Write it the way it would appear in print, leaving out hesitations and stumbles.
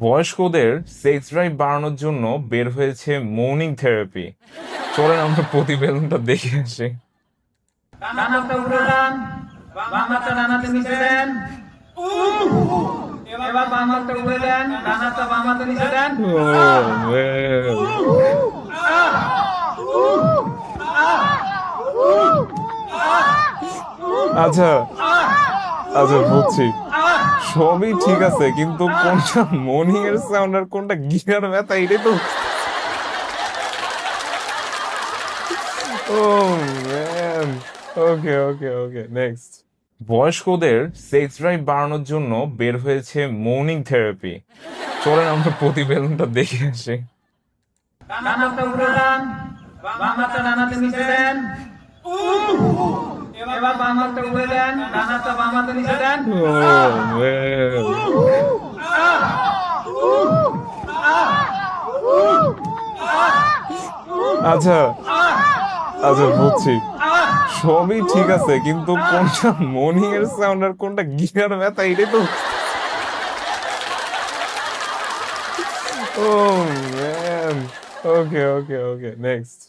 বয়স্কদের sex drive বাড়ানোর জন্য বের হয়েছে মর্নিং থেরাপি। চলেন আমরা প্রতিবেদনটা দেখে আসি। ডানাতে উড়ে যান, বাম হাতটা ডানাতে নিচে দেন। এবার বাম হাতটা উড়ে দেন, ডানাটা বাম হাতে নিচে দেন। আচ্ছা আচ্ছা, বুঝছি, সবই ঠিক আছে, কিন্তু কোনটা মর্নিং এর সাউন্ড আর কোনটা গিটার ব্যথা এটাই তো। ও ম্যান, ওকে ওকে ওকে, নেক্সট। বয়স্কদের সেক্স ড্রাইভ বাড়ানোর জন্য বের হয়েছে মর্নিং থেরাপি। চলেন আমরা প্রতিবেদনটা দেখে আসি। ডানাতে উড়ে যান, বাম হাতটা ডানাতে নিচে দেন। এবার বাম হাতটা উড়ে দেন, ডানাটা বাম হাতে নিচে দেন। ও ম্যান, আচ্ছা আচ্ছা, বুঝছি, সবই ঠিক আছে, কিন্তু কোনটা মর্নিং এর সাউন্ড আর কোনটা গিটার ব্যথা এটাই তো। ও ম্যান, ওকে ওকে ওকে, নেক্সট।